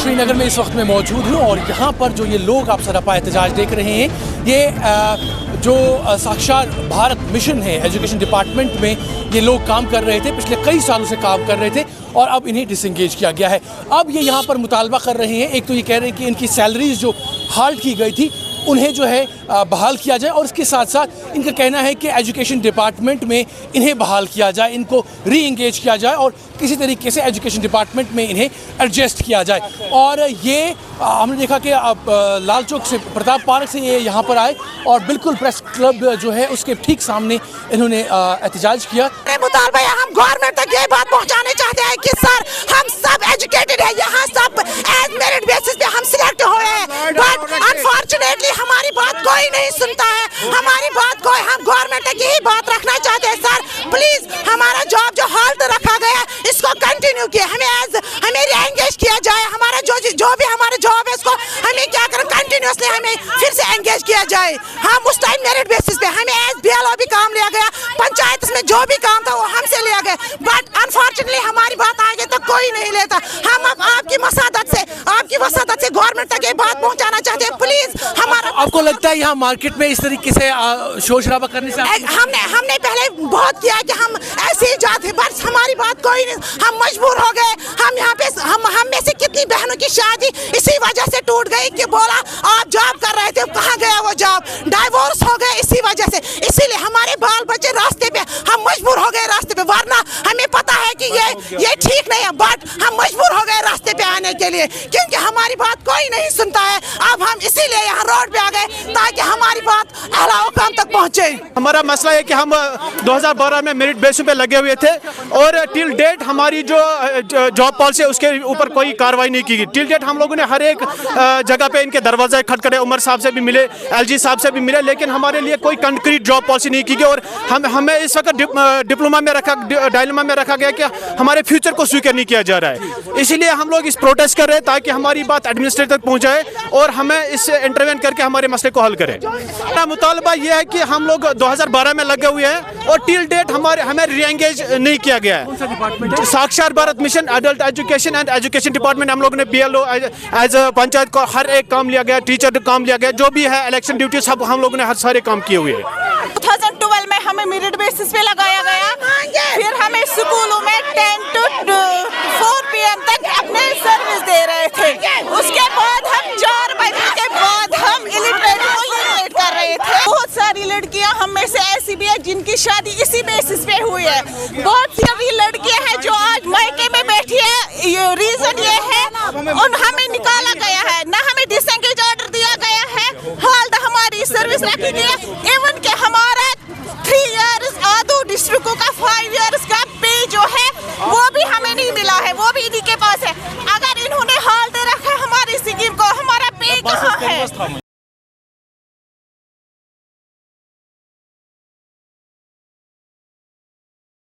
श्रीनगर में इस वक्त मैं मौजूद हूँ और यहाँ पर जो ये लोग आप सरापा एहतजाज देख रहे हैं, ये जो साक्षात भारत मिशन है, एजुकेशन डिपार्टमेंट में ये लोग काम कर रहे थे, पिछले कई सालों से काम कर रहे थे और अब इन्हें डिसंगेज किया गया है। अब ये यहाँ पर मुतालबा कर रहे हैं, एक तो ये कह रहे हैं कि इनकी सैलरीज जो हाल्ट की गई थी उन्हें जो है बहाल किया जाए और इसके साथ साथ इनका कहना है कि एजुकेशन डिपार्टमेंट में इन्हें बहाल किया जाए, इनको री इंगेज किया जाए और किसी तरीके से एजुकेशन डिपार्टमेंट में इन्हें एडजस्ट किया जाए। और ये हमने देखा कि अब लाल चौक से प्रताप पार्क से ये यहाँ पर आए और बिल्कुल प्रेस क्लब जो है उसके ठीक सामने इन्होंने एहतजाज किया। मुतालबा हम गवर्नमेंट तक ये बात पहुँचाने चाहते हैं कि सर हम सब एजुकेटेड है, यहाँ सब एज मेरिट बेसिस पे हम सिलेक्ट हुए हैं, बट अनफॉर्चुनेटली हमारी बात कोई नहीं सुनता है, हमारी बात कोई, हम गवर्नमेंट तक यही बात रखना चाहते हैं सर प्लीज हमारा जॉब जो हाल्ट रखा गया इसको कंटिन्यू किया, हमें रीएंगेज किया जाए, हमारा जो भी हमारा जॉब है उसको हमें क्या करें कंटिन्यूसली हमें फिर से एंगेज किया जाए। हम उस टाइम मेरिट बेसिस पे हमें एज बीएलओ भी काम लिया गया, पंचायत में जो भी काम था वो हमसे लिया गया, बट अनफॉर्चुनेटली हमारी बात आगे तो कोई नहीं लेता। हम अब आपकी वसादत से गवर्नमेंट तक ये बात पहुंचाना चाहते हैं प्लीज हमारा। आपको लगता है यहाँ मार्केट में इस तरीके से शोर शराबा करने से हमने पहले बहुत किया कि हम ऐसे ही जाते, बस हमारी बात कोई नहीं, हम मजबूर हो गए। हम यहाँ पे हम में से कितनी बहनों की शादी इसी वजह से टूट गई कि बोला आप जॉब कर रहे थे कहाँ गया वो जॉब, डाइवोर्स हो गए इसी वजह से, इसीलिए हमारे बाल बच्चे रास्ते पे, हम मजबूर हो गए रास्ते पे, वरना हमें पता है कि ये ठीक नहीं है, बट हम मजबूर हो गए रास्ते पे आने के लिए क्योंकि हमारी बात कोई नहीं सुनता है। अब हम इसीलिए यहाँ रोड पे आ गए ताकि हमारी बात अहले हुकाम तक पहुँचे। हमारा मसला है कि हम 2012 में मेरिट बेसिस पे लगे हुए थे और टिल डेट हमारी जो जॉब पॉलिसी है उसके ऊपर कोई कार्रवाई नहीं की गई। टिल डेट हम लोगों ने हर एक जगह पे इनके दरवाजे खटखटे, उमर साहब से भी मिले, एलजी साहब से भी मिले, लेकिन हमारे लिए कोई कंक्रीट जॉब पॉलिसी नहीं की गई और हमें इस वक्त डिप्लोमा में डायलेमा में रखा गया कि हमारे फ्यूचर को स्वीकार नहीं किया जा रहा है। इसीलिए हम लोग इस प्रोटेस्ट कर रहे हैं ताकि हमारी बात एडमिनिस्ट्रेटर तक पहुँच जाए और हमें इससे इंटरवेन करके हमारे मसले को हल करें। हमारा मुतालबा यह है कि हम लोग 2012 में लगे हुए हैं और टिल डेट हमें रीएंगेज नहीं किया गया है। साक्षात Bharat mission, adult education and education department, हम लोगों ने बीएलओ एज पंचायत को हर एक काम लिया गया, टीचर काम लिया गया, जो भी है इलेक्शन ड्यूटी सब हम लोगों ने हर सारे काम किए हुए हैं। 2012 में हमें मेरिट बेसिस पे लगाया गया, फिर हमें स्कूलों में 10 to 4 PM तक अपने सर्विस दे रहे थे, उसके बाद हम 4 बजे के बाद हम इलिटरेट को इलिटरेट कर रहे थे। बहुत सारी लड़कियां हम में से ऐसी भी है जिनकी शादी इसी बेसिस पे हुई है, बहुत सारी लड़कियां हैं जो आज मायके में बैठी है, रीजन ये है उन हमें निकाला गया है, ना हमें डिसएंगेज ऑर्डर दिया गया है, हाल हमारी सर्विस रखी गई है, इवन के हमारा 3 years आदू डिस्ट्रिक्टों का 5 years का पे जो है वो भी हमें नहीं मिला है, वो भी इन्हीं के पास है। अगर इन्होंने हाल दे रखा है हमारी स्कीम को, हमारा पे कहाँ है?